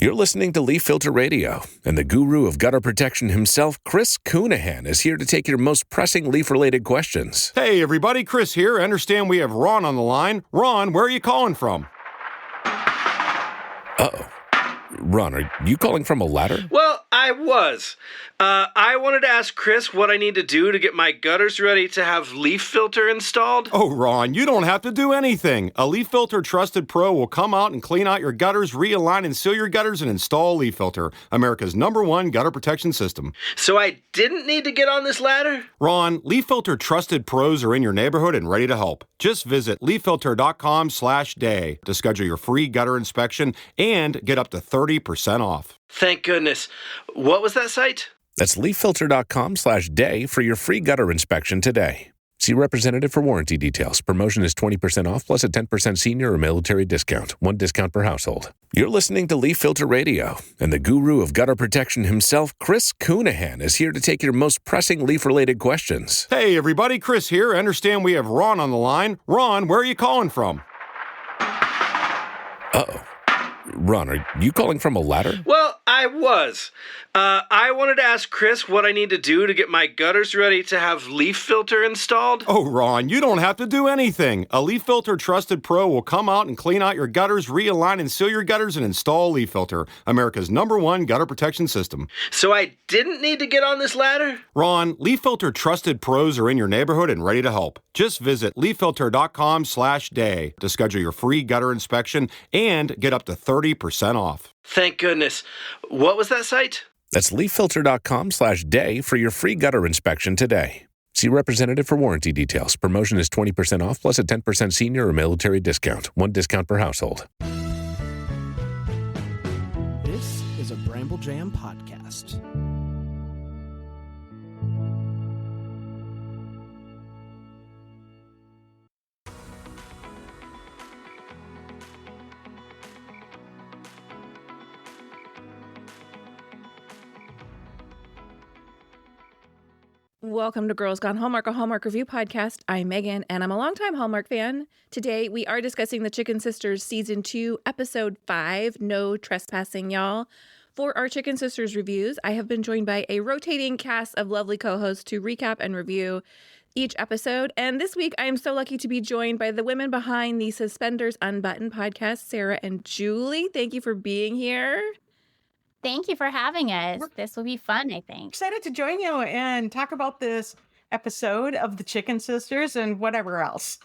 You're listening to Leaf Filter Radio, and the guru of gutter protection himself, Chris Coonahan, is here to take your most pressing leaf-related questions. Hey, everybody, Chris here. I understand we have Ron on the line. Ron, where are you calling from? Uh-oh. Ron, are you calling from a ladder? Well, I was. I wanted to ask Chris what I need to do to get my gutters ready to have leaf filter installed. Oh, Ron, you don't have to do anything. A Leaf Filter Trusted Pro will come out and clean out your gutters, realign and seal your gutters, and install Leaf Filter, America's #1 gutter protection system. So I didn't need to get on this ladder? Ron, Leaf Filter Trusted Pros are in your neighborhood and ready to help. Just visit leaffilter.com/day to schedule your free gutter inspection and get up to 30% off. Thank goodness. What was that site? That's leaffilter.com/day for your free gutter inspection today. See representative for warranty details. Promotion is 20% off plus a 10% senior or military discount. One discount per household. You're listening to Leaf Filter Radio, and the guru of gutter protection himself, Chris Coonahan, is here to take your most pressing leaf-related questions. Hey, everybody, Chris here. I understand we have Ron on the line. Ron, where are you calling from? Uh-oh. Ron, are you calling from a ladder? Well, I was. I wanted to ask Chris what I need to do to get my gutters ready to have leaf filter installed. Oh, Ron, you don't have to do anything. A Leaf Filter Trusted Pro will come out and clean out your gutters, realign and seal your gutters, and install Leaf Filter, America's #1 gutter protection system. So I didn't need to get on this ladder? Ron, Leaf Filter Trusted Pros are in your neighborhood and ready to help. Just visit leaffilter.com/day to schedule your free gutter inspection and get up to 30% off. Thank goodness. What was that site? That's leaffilter.com/day for your free gutter inspection today. See representative for warranty details. Promotion is 20% off plus a 10% senior or military discount. One discount per household. This is a Bramble Jam podcast. Welcome to Girls Gone Hallmark, a Hallmark review podcast. I'm Megan, and I'm a longtime Hallmark fan. Today, we are discussing the Chicken Sisters Season 2, Episode 5, No Trespassing, y'all. For our Chicken Sisters reviews, I have been joined by a rotating cast of lovely co-hosts to recap and review each episode. And this week, I am so lucky to be joined by the women behind the Suspenders Unbuttoned podcast, Sarah and Julie. Thank you for being here. Thank you for having us. This will be fun, I think. Excited to join you and talk about this episode of the Chicken Sisters and whatever else.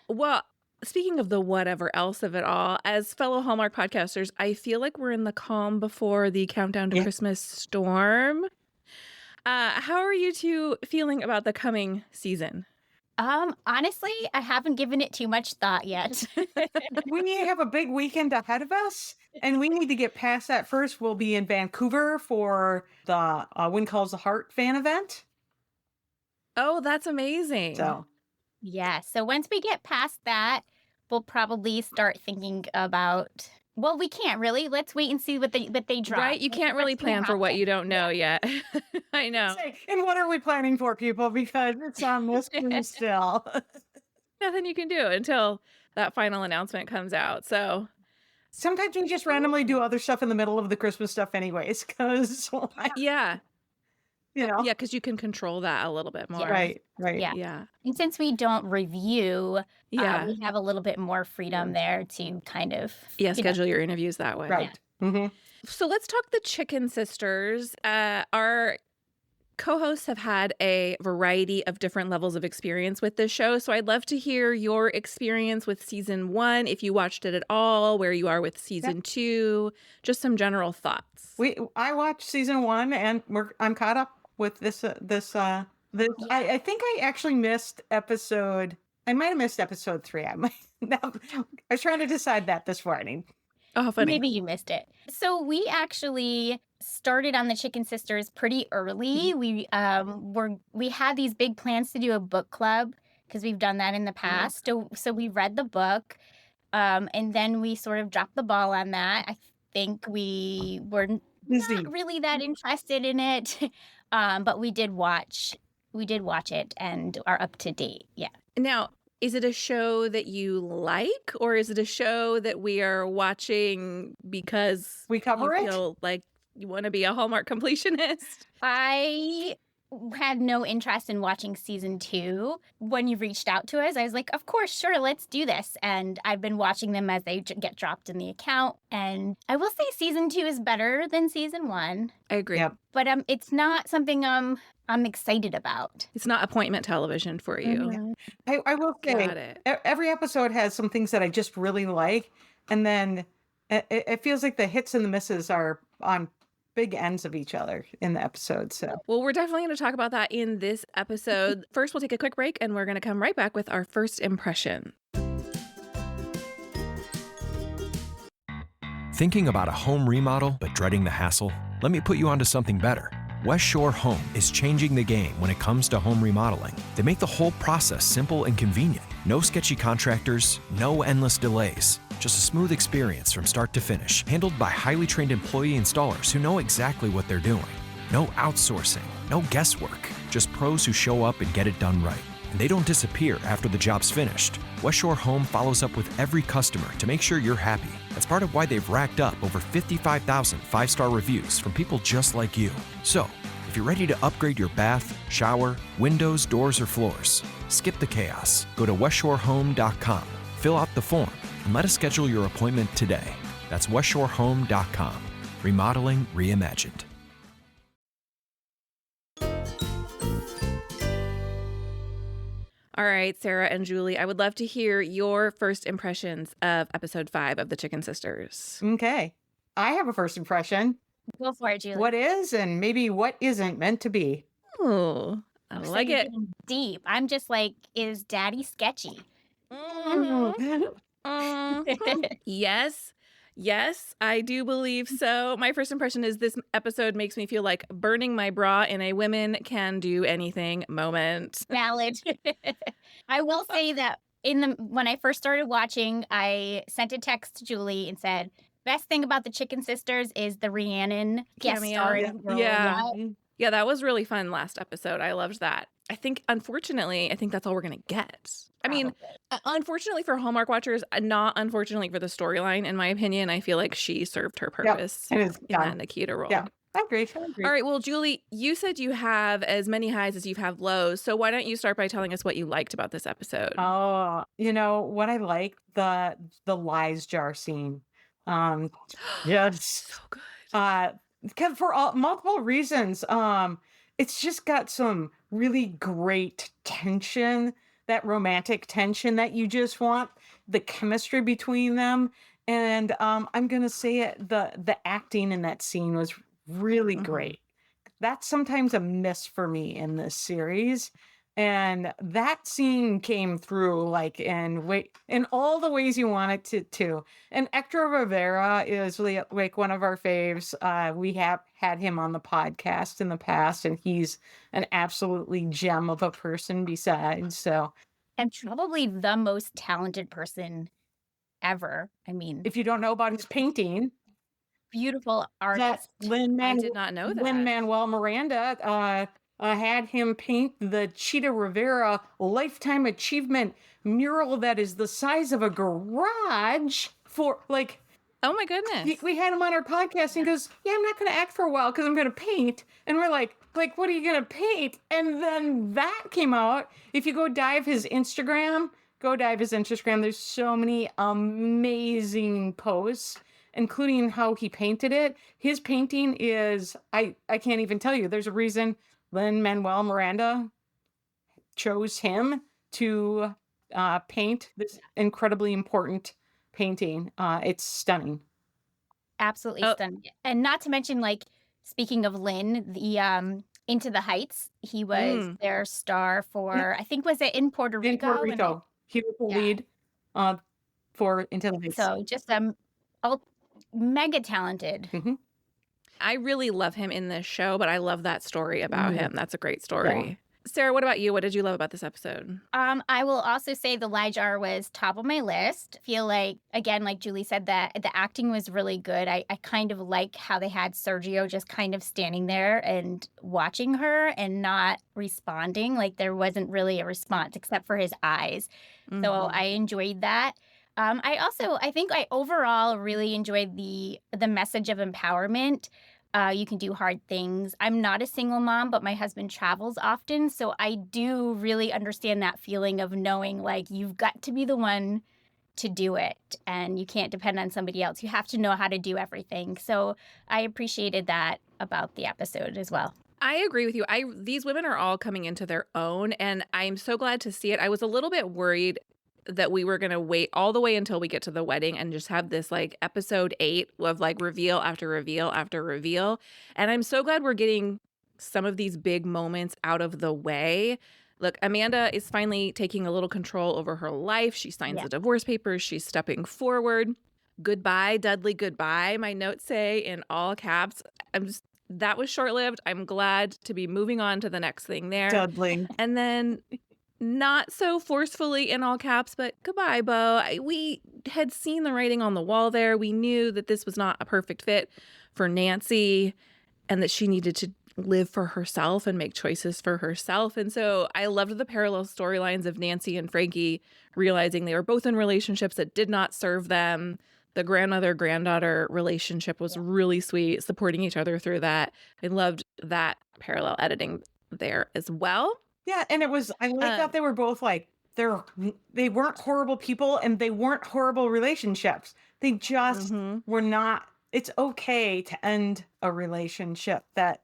Well, speaking of the whatever else of it all, as fellow Hallmark podcasters, I feel like we're in the calm before the countdown to Christmas storm. How are you two feeling about the coming season? Honestly, I haven't given it too much thought yet. We have a big weekend ahead of us, and we need to get past that first. We'll be in Vancouver for the Wind Calls the Heart fan event. Oh, that's amazing. So once we get past that, we'll probably start thinking about... Well, we can't really. Let's wait and see what they drop. Right? You can't really plan for what you don't know yet. I know. And what are we planning for, people? Because it's on this screen still. Nothing you can do until that final announcement comes out. So sometimes we just randomly do other stuff in the middle of the Christmas stuff anyways. Because because you can control that a little bit more. Right. Yeah. And since we don't review, we have a little bit more freedom there to kind of... schedule your interviews that way. Right. Yeah. Mm-hmm. So let's talk the Chicken Sisters. Our co-hosts have had a variety of different levels of experience with this show. So I'd love to hear your experience with season 1, if you watched it at all, where you are with season 2, just some general thoughts. I watched season 1 and I'm caught up with this. I think I actually missed episode. I might have missed episode 3. I was trying to decide that this morning. Oh, funny. Maybe you missed it. So we actually started on the Chicken Sisters pretty early. We had these big plans to do a book club because we've done that in the past. So we read the book, and then we sort of dropped the ball on that. I think we were not really that interested in it, but we did watch it and are up to date. Yeah. Now, Is it a show that you like, or is it a show that we are watching because We cover you it? feel like you want to be a Hallmark completionist? I had no interest in watching season 2. When you reached out to us, I was like, of course, sure, let's do this. And I've been watching them as they get dropped in the account. And I will say season 2 is better than season 1. I agree. Yep. But it's not something I'm excited about. It's not appointment television for you. Mhm. I will say, Got it. every episode has some things that I just really like. And then it feels like the hits and the misses are on big ends of each other in the episode. So Well, we're definitely going to talk about that in this episode. First, we'll take a quick break and we're going to come right back with our first impression. Thinking about a home remodel but dreading the hassle? Let me put you onto something better. West Shore Home is changing the game when it comes to home remodeling. They make the whole process simple and convenient. No sketchy contractors, no endless delays. Just a smooth experience from start to finish, handled by highly trained employee installers who know exactly what they're doing. No outsourcing, no guesswork, just pros who show up and get it done right. And they don't disappear after the job's finished. West Shore Home follows up with every customer to make sure you're happy. That's part of why they've racked up over 55,000 five-star reviews from people just like you. So, if you're ready to upgrade your bath, shower, windows, doors, or floors, skip the chaos. Go to westshorehome.com, fill out the form, and let us schedule your appointment today. That's westshorehome.com. Remodeling reimagined. All right, Sarah and Julie, I would love to hear your first impressions of episode 5 of The Chicken Sisters. okay. I have a first impression. Go for it, Julie. What is and maybe what isn't meant to be. Oh, I So like you're it. getting deep. I'm just like, is Daddy sketchy? Yes. Yes, I do believe so. My first impression is this episode makes me feel like burning my bra in a women can do anything moment. Valid. I will say that when I first started watching, I sent a text to Julie and said, best thing about the Chicken Sisters is the Rhiannon guest Cameo. starring role. Yeah. Yeah, that was really fun last episode. I loved that. I think, unfortunately, that's all we're going to get. I mean, unfortunately for Hallmark watchers, not unfortunately for the storyline, in my opinion, I feel like she served her purpose and it's in done. that Nikita role. Yeah, I agree. All right, well, Julie, you said you have as many highs as you have lows. So why don't you start by telling us what you liked about this episode? Oh, what I like, the lies jar scene. Yes. So good. Because for multiple reasons. It's just got some really great tension, that romantic tension that you just want, the chemistry between them. And I'm gonna say it, the acting in that scene was really great. That's sometimes a miss for me in this series. And that scene came through like in all the ways you want it to. And Hector Rivera is like one of our faves. We have had him on the podcast in the past, and he's an absolutely gem of a person besides. So, And probably the most talented person ever. I mean, if you don't know about his painting, beautiful artist. I did not know that. Lin-Manuel Miranda had him paint the Cheetah Rivera Lifetime Achievement mural that is the size of a garage for like. Oh my goodness. We had him on our podcast and he goes, yeah, I'm not going to act for a while because I'm going to paint. And we're like, what are you going to paint? And then that came out. If you go dive his Instagram, There's so many amazing posts, including how he painted it. His painting is, I can't even tell you. There's a reason Lin-Manuel Miranda chose him to paint this incredibly important painting. It's stunning. Absolutely stunning. And not to mention, like, speaking of Lynn, the Into the Heights, he was their star for, I think, was it in Puerto Rico? In Puerto Rico. He was the lead for Into the Heights. So just mega talented. I really love him in this show, but I love that story about him. That's a great story. Sarah, what about you? What did you love about this episode? I will also say the lie jar was top of my list. Feel like, again, like Julie said, that the acting was really good. I kind of like how they had Sergio just kind of standing there and watching her and not responding. Like there wasn't really a response except for his eyes. So I enjoyed that. I think I overall really enjoyed the message of empowerment. You can do hard things. I'm not a single mom, but my husband travels often. So I do really understand that feeling of knowing like you've got to be the one to do it and you can't depend on somebody else. You have to know how to do everything. So I appreciated that about the episode as well. I agree with you. These women are all coming into their own, and I'm so glad to see it. I was a little bit worried that we were going to wait all the way until we get to the wedding and just have this like episode 8 of like reveal after reveal after reveal. And I'm so glad we're getting some of these big moments out of the way. Look, Amanda is finally taking a little control over her life. She signs the divorce papers. She's stepping forward. Goodbye, Dudley, goodbye. My notes say in all caps. That was short-lived. I'm glad to be moving on to the next thing there. Dudley. And then not so forcefully in all caps, but goodbye, Bo. We had seen the writing on the wall there. We knew that this was not a perfect fit for Nancy and that she needed to live for herself and make choices for herself. And so I loved the parallel storylines of Nancy and Frankie realizing they were both in relationships that did not serve them. The grandmother-granddaughter relationship was really sweet, supporting each other through that. I loved that parallel editing there as well. Yeah, and it was, I like that they were both like, they weren't horrible people and they weren't horrible relationships. They just were not, it's okay to end a relationship that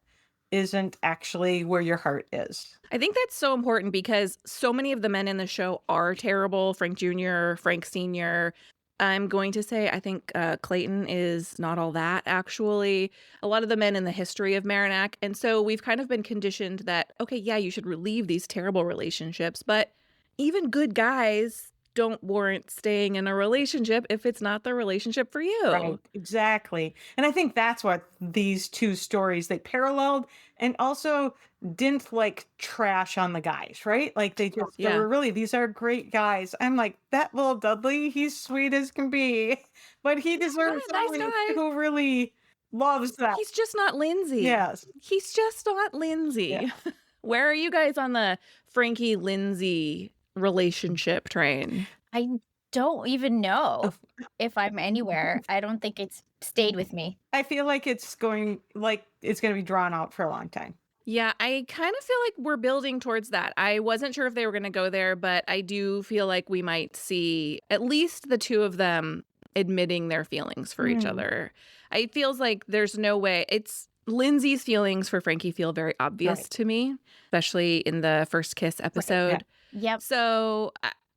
isn't actually where your heart is. I think that's so important because so many of the men in the show are terrible. Frank Jr., Frank Sr., I'm going to say I think Clayton is not all that, actually. A lot of the men in the history of Merrimack. And so we've kind of been conditioned that, okay, yeah, you should relieve these terrible relationships. But even good guys don't warrant staying in a relationship if it's not the relationship for you. Right, exactly. And I think that's what these two stories, they paralleled and also didn't like trash on the guys, right? Like they were really, these are great guys. I'm like, that little Dudley, he's sweet as can be, but he deserves somebody who really loves that. He's just not Lindsay. Yes. He's just not Lindsay. Yeah. Where are you guys on the Frankie Lindsay relationship train? I don't even know if I'm anywhere. I don't think it's stayed with me. I feel like it's going to be drawn out for a long time. Yeah, I kind of feel like we're building towards that. I wasn't sure if they were going to go there, but I do feel like we might see at least the two of them admitting their feelings for each other. It feels like there's no way. It's Lindsay's feelings for Frankie feel very obvious to me, especially in the first kiss episode. Right, Yep. So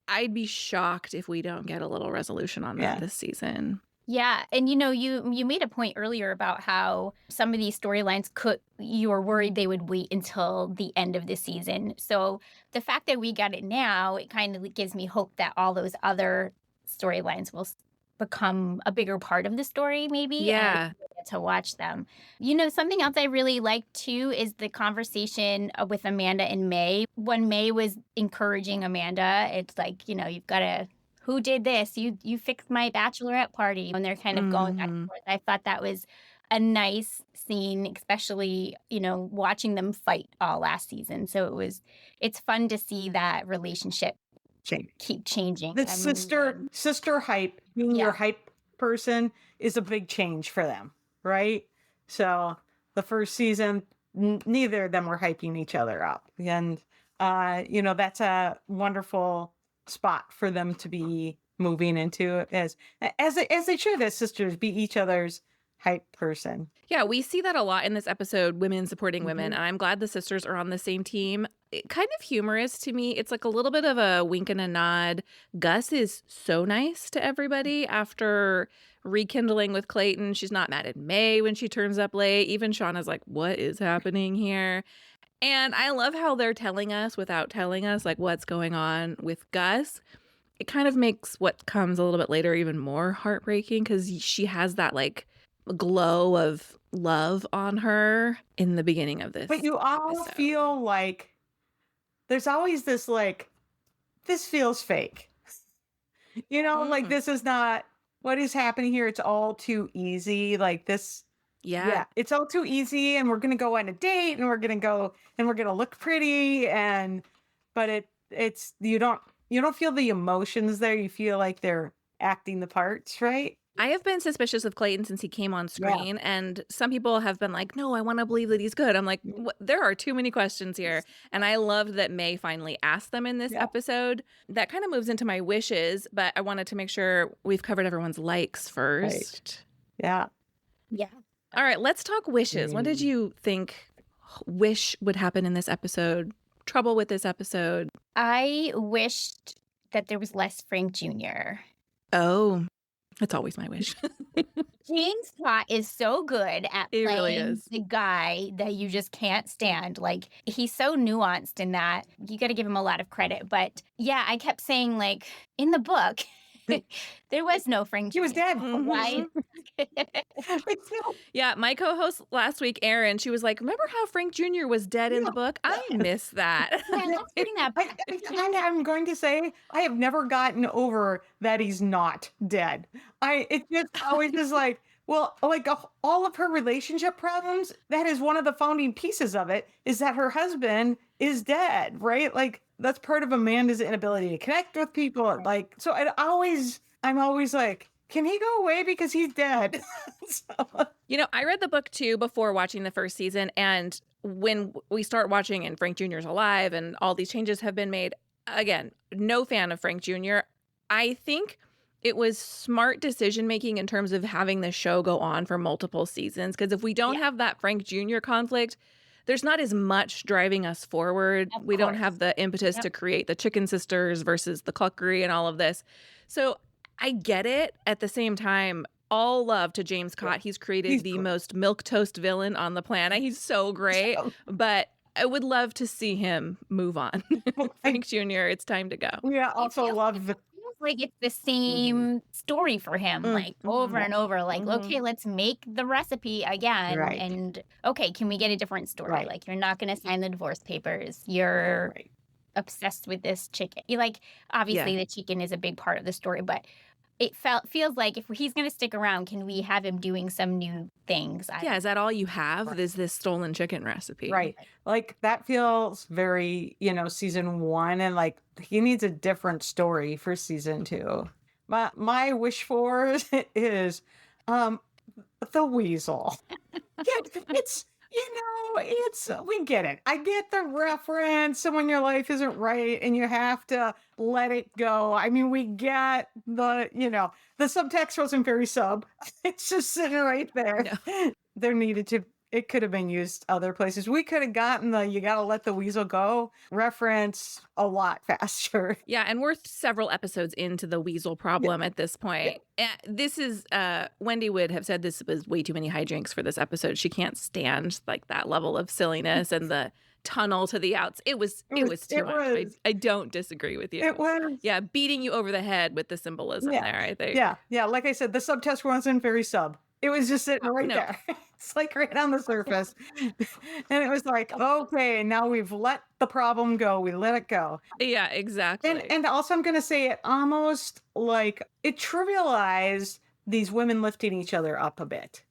I'd be shocked if we don't get a little resolution on that this season. Yeah. And, you made a point earlier about how some of these storylines you were worried they would wait until the end of the season. So the fact that we got it now, it kind of gives me hope that all those other storylines will become a bigger part of the story, maybe. Yeah. To watch them. Something else I really liked too is the conversation with Amanda and May. When May was encouraging Amanda, it's like, you've got to, who did this? You fixed my bachelorette party. And they're kind of going back and forth. I thought that was a nice scene, especially, watching them fight all last season. So it's fun to see that relationship keep changing. The sister hype, being your hype person is a big change for them. Right? So the first season, neither of them were hyping each other up. And, that's a wonderful spot for them to be moving into as they should, as sisters, be each other's hype person. Yeah, we see that a lot in this episode, women supporting women. And I'm glad the sisters are on the same team. Kind of humorous to me. It's like a little bit of a wink and a nod. Gus is so nice to everybody after rekindling with Clayton. She's not mad at May when she turns up late. Even Shauna's like, what is happening here? And I love how they're telling us without telling us like what's going on with Gus. It kind of makes what comes a little bit later even more heartbreaking because she has that like glow of love on her in the beginning of this. But you all feel like there's always this like, this feels fake. You know, like this is not what is happening here. It's all too easy. Like this. Yeah, it's all too easy. And we're going to go on a date and we're going to look pretty. But it's, you don't feel the emotions there. You feel like they're acting the parts, right? I have been suspicious of Clayton since he came on screen, and some people have been like, no, I want to believe that he's good. I'm like, there are too many questions here. And I loved that May finally asked them in this episode. That kind of moves into my wishes, but I wanted to make sure we've covered everyone's likes first. Right. Yeah. All right, let's talk wishes. What did you think wish would happen in this episode? Trouble with this episode? I wished that there was less Frank Jr. Oh, that's always my wish. James Scott is so good at He playing really is. the guy that you just can't stand. Like, he's so nuanced in that. You got to give him a lot of credit. But yeah, I kept saying, like, in the book, there was no Frank Jr. He was dead. Why? Yeah, my co-host last week, Erin, she was like, remember how Frank Jr. was dead in the book? I miss that. Yeah, let's bring that back. I'm going to say I have never gotten over that he's not dead. It just always is like, well, like all of her relationship problems, that is one of the founding pieces of it, is that her husband is dead, right? Like that's part of Amanda's inability to connect with people. Like, so I'm always like, can he go away because he's dead? You know, I read the book too before watching the first season. And when we start watching and Frank Jr.'s alive and all these changes have been made, again, no fan of Frank Jr. I think it was smart decision-making in terms of having the show go on for multiple seasons. Because if we don't have that Frank Jr. conflict, there's not as much driving us forward. We don't have the impetus to create the Chicken Sisters versus the Cluckery and all of this. So I get it. At the same time, all love to James Scott. He's created the most milquetoast villain on the planet. He's so great. But I would love to see him move on. Frank Jr., it's time to go. Yeah, also love the like it's the same story for him, like over and over. Like, okay, let's make the recipe again. Right. And okay, can we get a different story? Right. Like, you're not going to sign the divorce papers. You're obsessed with this chicken. You like, obviously, the chicken is a big part of the story, but it feels like if he's going to stick around, can we have him doing some new things? Is that all you have? Is this stolen chicken recipe? Right. Like that feels very, season 1, and like he needs a different story for season 2. My wish for is the weasel. It's we get it. I get the reference. So when your life isn't right and you have to let it go. I mean, we get the subtext wasn't very sub. It's just sitting right there. No. It could have been used other places. We could have gotten the you gotta let the weasel go reference a lot faster. Yeah, and we're several episodes into the weasel problem at this point. This is, Wendy would have said this was way too many hijinks for this episode. She can't stand like that level of silliness and the tunnel to the outs. It was too much. I don't disagree with you. It was. Yeah, beating you over the head with the symbolism there, I think. Yeah. Like I said, the subtext wasn't very sub. It was just sitting right there. It's like right on the surface. And it was like, okay, now we've let the problem go. We let it go. Yeah, exactly. And also I'm going to say it almost like it trivialized these women lifting each other up a bit.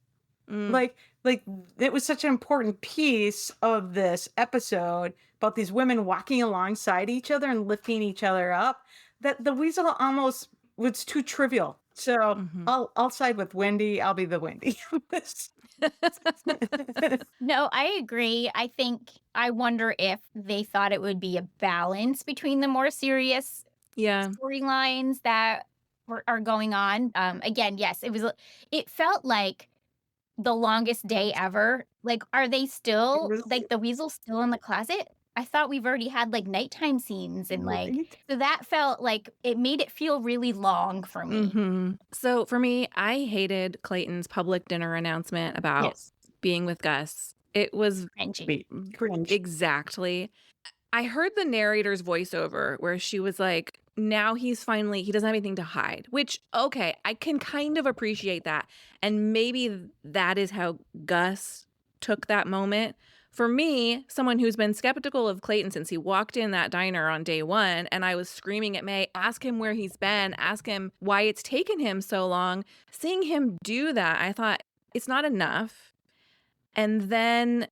Like it was such an important piece of this episode about these women walking alongside each other and lifting each other up that the weasel almost was too trivial. So I'll side with Wendy. I'll be the Wendy. No, I agree. I wonder if they thought it would be a balance between the more serious storylines that are going on. Again, yes, it felt like the longest day ever. Like, are they still, like, the weasel's still in the closet? I thought we've already had like nighttime scenes and like, so that felt like it made it feel really long for me. So for me, I hated Clayton's public dinner announcement about being with Gus. It was cringe. Exactly. I heard the narrator's voiceover where she was like, now he doesn't have anything to hide, which, okay, I can kind of appreciate that. And maybe that is how Gus took that moment. for me, someone who's been skeptical of Clayton since he walked in that diner on day one, and I was screaming at May, ask him where he's been, ask him why it's taken him so long. Seeing him do that, I thought, it's not enough. And then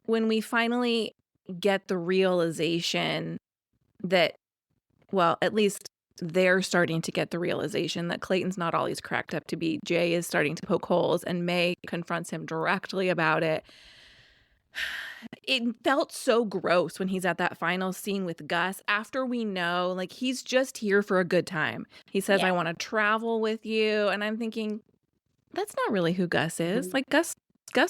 when we finally get the realization that, well, at least they're starting to get the realization that Clayton's not all he's cracked up to be. Jay is starting to poke holes, and May confronts him directly about it. It felt so gross when he's at that final scene with Gus after we know, like, he's just here for a good time. He says, I want to travel with you. And I'm thinking, that's not really who Gus is. Like, Gus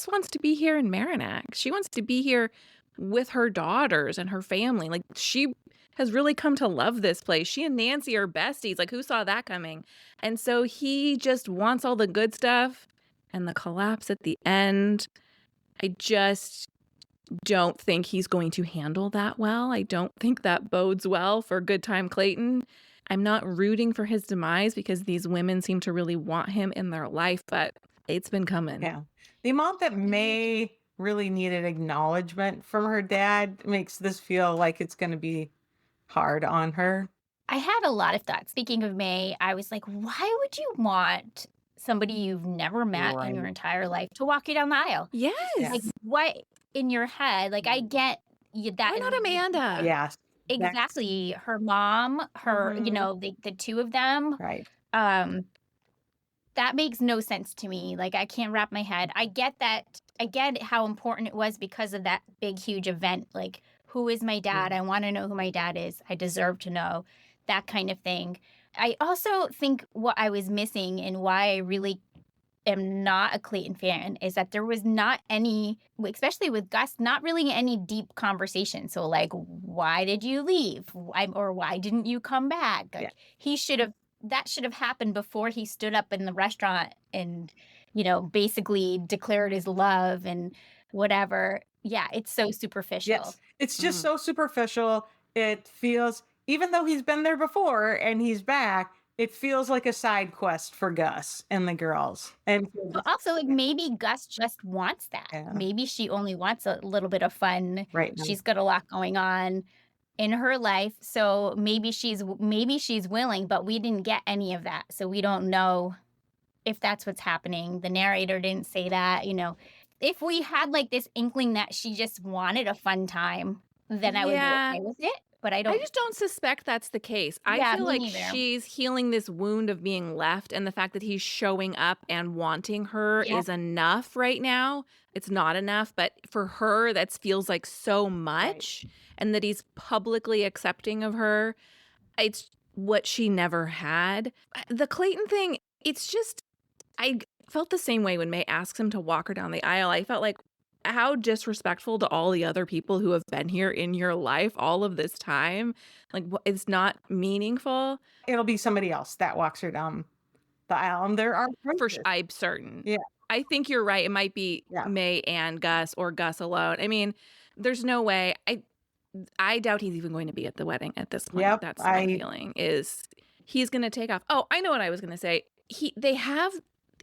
wants to be here in Merrimack. She wants to be here with her daughters and her family. Like, she has really come to love this place. She and Nancy are besties. Like, who saw that coming? And so he just wants all the good stuff, and the collapse at the end, I just don't think he's going to handle that well. I don't think that bodes well for Good Time Clayton. I'm not rooting for his demise because these women seem to really want him in their life, but it's been coming. Yeah. The amount that May really needed acknowledgement from her dad makes this feel like it's going to be hard on her. I had a lot of thoughts. Speaking of May, I was like, why would you want somebody you've never met in your entire life to walk you down the aisle? Yes. Like, what in your head? Like, I get that. Why not Amanda? Yes. Exactly. Her mom, her, you know, the two of them. Right. That makes no sense to me. Like, I can't wrap my head. I get that. I get how important it was because of that big, huge event. Like, who is my dad? I want to know who my dad is. I deserve to know. That kind of thing. I also think what I was missing and why I really am not a Clayton fan is that there was not any, especially with Gus, not really any deep conversation. So, like, why did you leave? Or why didn't you come back? Like, that should have happened before he stood up in the restaurant and, you know, basically declared his love and whatever. Yeah, it's so superficial. Yes, it's just so superficial. It feels, even though he's been there before and he's back, it feels like a side quest for Gus and the girls. And but also, like, maybe Gus just wants that. Yeah. Maybe she only wants a little bit of fun. Right. She's got a lot going on in her life, so maybe she's willing, but we didn't get any of that, so we don't know if that's what's happening. The narrator didn't say that. You know, if we had like this inkling that she just wanted a fun time, then I would be okay with it. But I just don't suspect that's the case. I feel like she's healing this wound of being left, and the fact that he's showing up and wanting her is enough right now. It's not enough, but for her, that feels like so much. Right. And that he's publicly accepting of her. It's what she never had. The Clayton thing, it's just, I felt the same way when May asks him to walk her down the aisle. I felt like, how disrespectful to all the other people who have been here in your life all of this time. Like, it's not meaningful. It'll be somebody else that walks her down the aisle. And there are I'm certain. Yeah. I think you're right. It might be May and Gus, or Gus alone. I mean, there's no way. I doubt he's even going to be at the wedding at this point. Yep, That's my feeling, is he's going to take off. Oh, I know what I was going to say.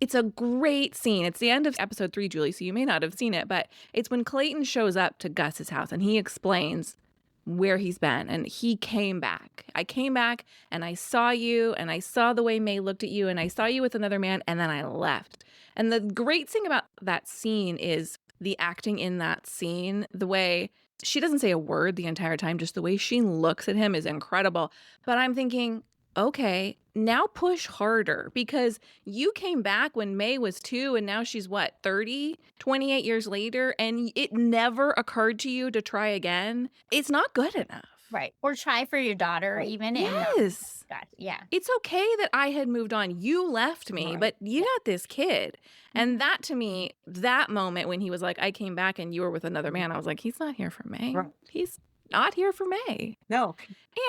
It's a great scene. It's the end of episode 3, Julie, so you may not have seen it, but it's when Clayton shows up to Gus's house and he explains where he's been, and he came back. I came back and I saw you, and I saw the way May looked at you, and I saw you with another man, and then I left. And the great thing about that scene is the acting in that scene. The way she doesn't say a word the entire time, just the way she looks at him is incredible. But I'm thinking, okay, now push harder, because you came back when May was 2 and now she's 30, 28 years later, and it never occurred to you to try again. It's not good enough. Right. Or try for your daughter even. Yes. God, yeah. It's okay that I had moved on. You left me, but you got this kid. And that, to me, that moment when he was like, I came back and you were with another man, I was like, he's not here for May. Right. He's not here for May. No.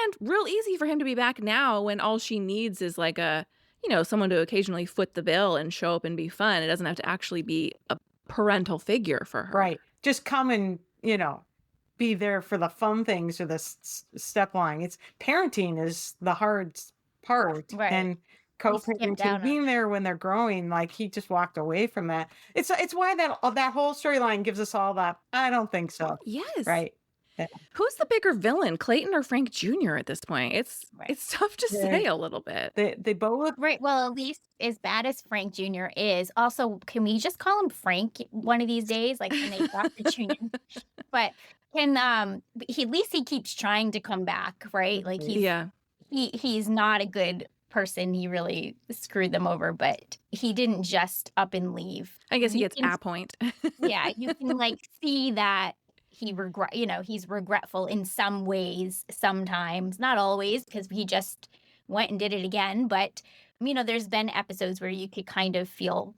And real easy for him to be back now when all she needs is like someone to occasionally foot the bill and show up and be fun. It doesn't have to actually be a parental figure for her. Right. Just come and, be there for the fun things or the step line. It's parenting is the hard part. Right. And co-parenting, down on being there when they're growing, like he just walked away from that. It's why that whole storyline gives us all that. I don't think so. Yes. Right. Yeah. Who's the bigger villain, Clayton or Frank Jr. at this point? It's tough to say a little bit. They both. Right. Well, at least as bad as Frank Jr. is, also, can we just call him Frank one of these days? Like when they drop the Jr. But can at least he keeps trying to come back, right? Like he's not a good person. He really screwed them over, but he didn't just up and leave. I guess he gets a point. Yeah, you can like see that he's regretful in some ways, sometimes, not always, because he just went and did it again. But, there's been episodes where you could kind of feel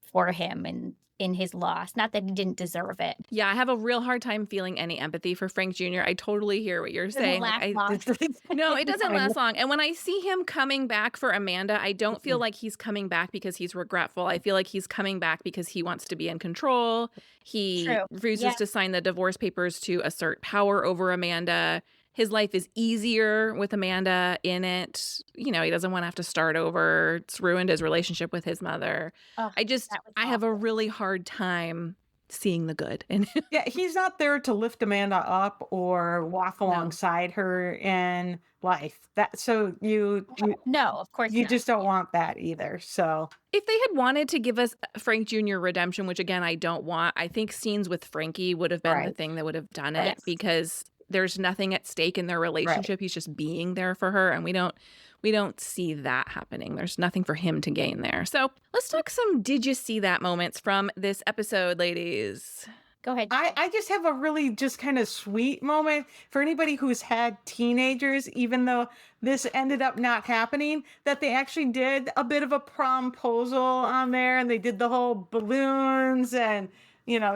for him and in his loss. Not that he didn't deserve it. Yeah, I have a real hard time feeling any empathy for Frank Jr. I totally hear what you're saying. No, it doesn't last long. And when I see him coming back for Amanda, I don't feel like he's coming back because he's regretful. I feel like he's coming back because he wants to be in control. He refuses to sign the divorce papers to assert power over Amanda. His life is easier with Amanda in it. He doesn't want to have to start over. It's ruined his relationship with his mother. I have a really hard time seeing the good in him. Yeah, he's not there to lift Amanda up or walk alongside her in life. No, of course you not. just don't want that either. So if they had wanted to give us Frank Jr. redemption, which again I don't want, I think scenes with Frankie would have been the thing that would have done it because there's nothing at stake in their relationship. He's just being there for her, and we don't see that happening. There's nothing for him to gain there. So let's talk some did you see that moments from this episode, ladies. Go ahead. I just have a really just kind of sweet moment for anybody who's had teenagers, even though this ended up not happening, that they actually did a bit of a promposal on there, and they did the whole balloons and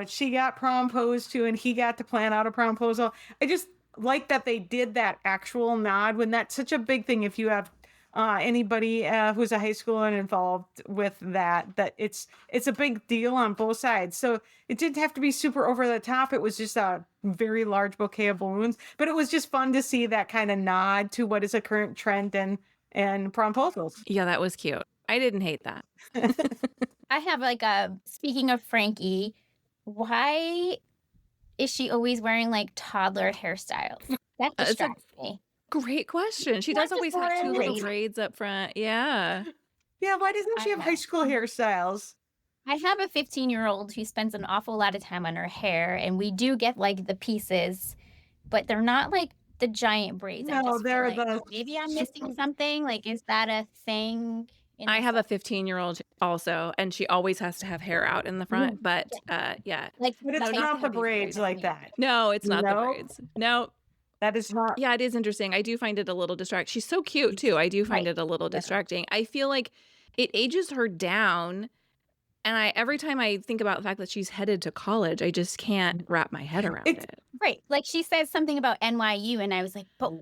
she got promposed to and he got to plan out a promposal. I just like that they did that actual nod when that's such a big thing. If you have anybody who's a high schooler and involved with that it's a big deal on both sides. So it didn't have to be super over the top. It was just a very large bouquet of balloons, but it was just fun to see that kind of nod to what is a current trend in promposals. Yeah, that was cute. I didn't hate that. I have speaking of Frankie, why is she always wearing like toddler hairstyles? That distracts me. Great question. She does always have two little braids up front. Yeah. Yeah, why doesn't she have high school hairstyles? I have a 15-year-old who spends an awful lot of time on her hair, and we do get like the pieces, but they're not like the giant braids. No, they're maybe I'm missing something. Like, is that a thing? I have a 15-year-old also, and she always has to have hair out in the front. But but it's not the braids like that. No, it's not the braids. No, that is not. Yeah, it is interesting. I do find it a little distracting. She's so cute too. I do find it a little distracting. I feel like it ages her down, and every time I think about the fact that she's headed to college, I just can't wrap my head around it. Right, like she says something about NYU, and I was like, but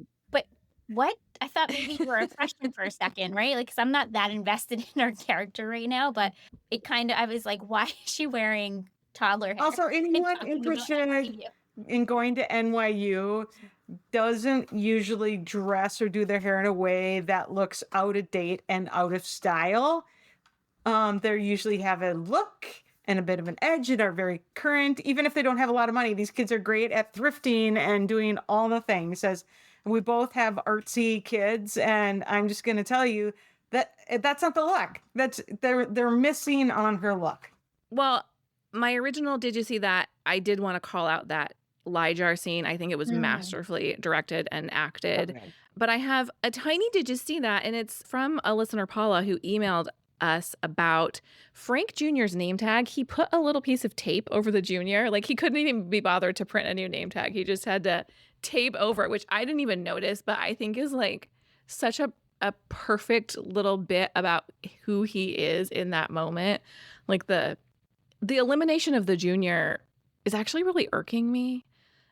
what? I thought maybe you were a freshman for a second, right? Like, 'cause I'm not that invested in her character right now, but I was like, why is she wearing toddler hair? Also, anyone interested in going to NYU doesn't usually dress or do their hair in a way that looks out of date and out of style. They usually have a look and a bit of an edge and are very current. Even if they don't have a lot of money, these kids are great at thrifting and doing all the things. As we both have artsy kids, and I'm just going to tell you that that's not the look. They're missing on her look. Well, my original did you see that? I did want to call out that lie jar scene. I think it was masterfully directed and acted. Okay. But I have a tiny did you see that? And it's from a listener, Paula, who emailed us about Frank Jr.'s name tag. He put a little piece of tape over the junior. Like, he couldn't even be bothered to print a new name tag. He just had to tape over it, which I didn't even notice, but I think is like such a perfect little bit about who he is in that moment. Like the elimination of the junior is actually really irking me.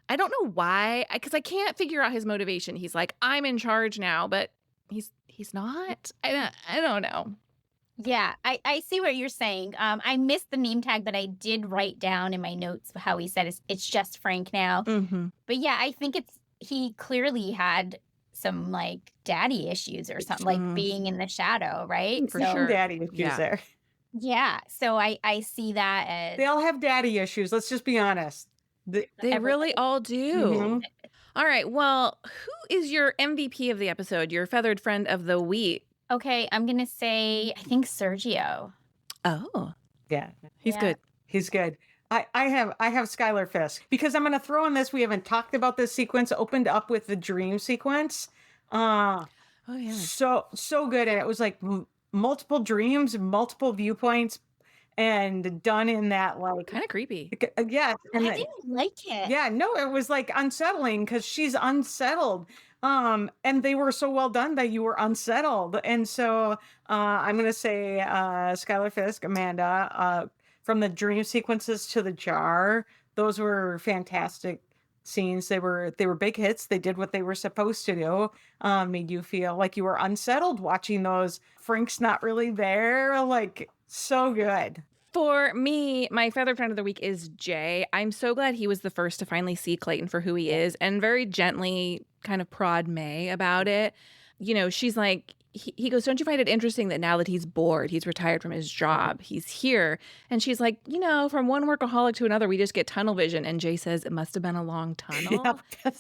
I don't know why, because I can't figure out his motivation. He's like, I'm in charge now, but he's not. I don't know. Yeah, I see what you're saying. I missed the name tag, but I did write down in my notes how he said it's just Frank now. Mm-hmm. But yeah, I think he clearly had some like daddy issues or something, like being in the shadow, right? For So sure. Daddy issues Yeah. there. yeah, so I see that as They all have daddy issues. Let's just be honest. They everybody. really all do. Mhm. All right. Well, who is your MVP of the episode? Your feathered friend of the week? Okay, I'm gonna say I think Sergio. Oh, Yeah, he's Yeah. good. he's good. I have Skylar Fisk because I'm going to throw in this. We haven't talked about this sequence. Opened up with the dream sequence. Oh yeah. So good, and it was like multiple dreams, multiple viewpoints, and done in that like Kind of creepy. yeah, and I didn't like it. yeah, no, it was like unsettling because she's unsettled. And they were so well done that you were unsettled. And so I'm gonna say Skylar Fisk, Amanda, from the dream sequences to the jar, those were fantastic scenes. They were big hits. They did what they were supposed to do. Made you feel like you were unsettled watching those. Frank's not really there. Like, so good. For me, my feathered friend of the week is Jay. I'm so glad he was the first to finally see Clayton for who he is and very gently kind of prod May about it. You know, she's like, he goes, don't you find it interesting that now that he's bored, he's retired from his job, he's here? And she's like, you know, from one workaholic to another, we just get tunnel vision. And Jay says, it must have been a long tunnel. Yep.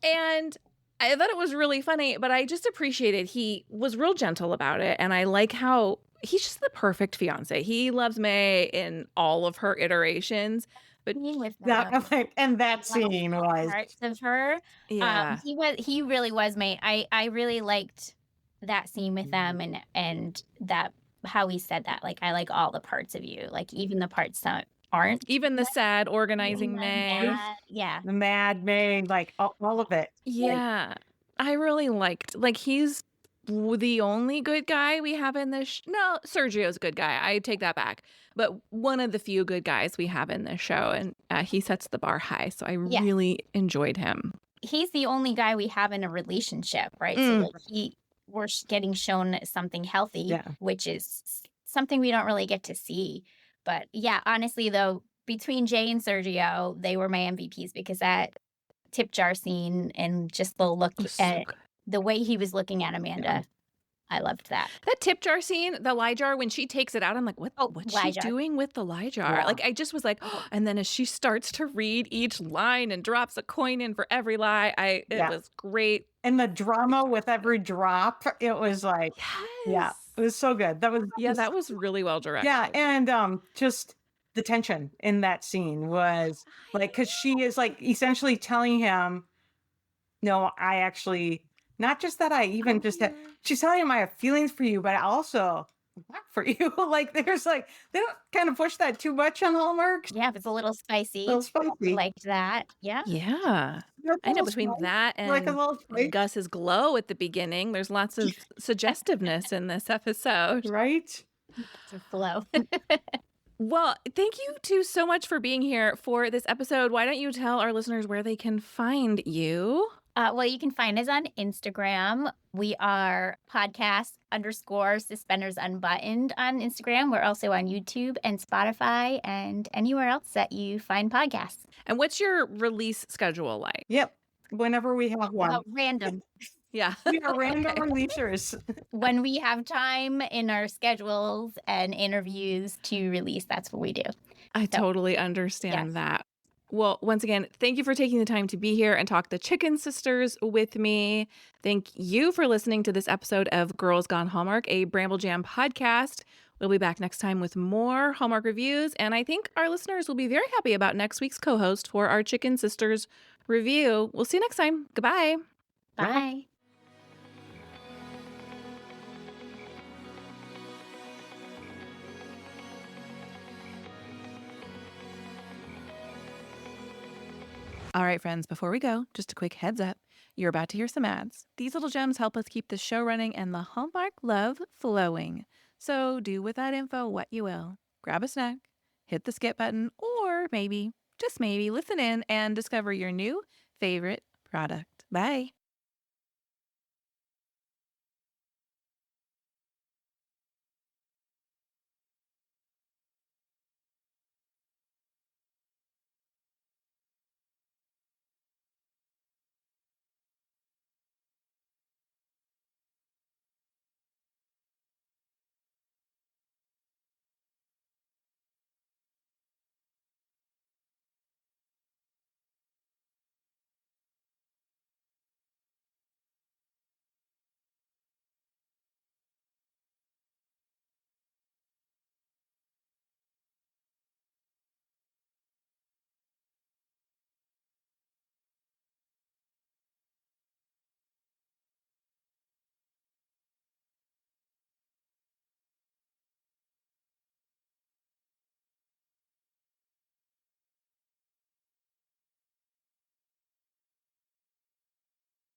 And I thought it was really funny, but I just appreciated he was real gentle about it. And I like how he's just the perfect fiance. He loves May in all of her iterations. But Being with That, them. and that scene was Parts of her. yeah, He really was May. I really liked that scene with them and that how he said that. Like, I like all the parts of you, like even the parts that aren't. even the sad organizing May. Yeah. the Mad Maid, like all of it. Yeah, I really liked, like, he's the only good guy we have in this. No, Sergio's a good guy. I take that back. But one of the few good guys we have in this show, and he sets the bar high. So I really enjoyed him. He's the only guy we have in a relationship, right? So like we're getting shown something healthy, which is something we don't really get to see. But yeah, honestly though, between Jay and Sergio, they were my MVPs because that tip jar scene and just the look at the way he was looking at Amanda. I loved that. That tip jar scene, the lie jar, when she takes it out, I'm like, what's she doing with the lie jar? Yeah. Like, I just was like, and then as she starts to read each line and drops a coin in for every lie, it was great. And the drama with every drop, it was like, yeah, it was so good. That was really well directed. Yeah, and just the tension in that scene was like, because she is like essentially telling him, no, I actually, not just that I even just had, she's telling him I have feelings for you, but I also not for you. Like, there's like, they don't kind of push that too much on Hallmark. Yeah, if it's a little spicy. Spicy. Liked that. Yeah. Yeah. That's I know, a between spice. that and Like a little spice. Gus's glow at the beginning, there's lots of suggestiveness in this episode. Right? It's a flow. Well, thank you two so much for being here for this episode. Why don't you tell our listeners where they can find you? Well, you can find us on Instagram. We are podcast_Suspenders Unbuttoned on Instagram. We're also on YouTube and Spotify and anywhere else that you find podcasts. And what's your release schedule like? Yep. Whenever we have one. Random. Yeah. We are random releasers. When we have time in our schedules and interviews to release, that's what we do. I totally understand that. Well, once again, thank you for taking the time to be here and talk the Chicken Sisters with me. Thank you for listening to this episode of Girls Gone Hallmark, a Bramble Jam podcast. We'll be back next time with more Hallmark reviews, and I think our listeners will be very happy about next week's co-host for our Chicken Sisters review. We'll see you next time. Goodbye. Bye. All right, friends, before we go, just a quick heads up. You're about to hear some ads. These little gems help us keep the show running and the Hallmark love flowing. So do with that info what you will. Grab a snack, hit the skip button, or maybe, just maybe, listen in and discover your new favorite product. Bye.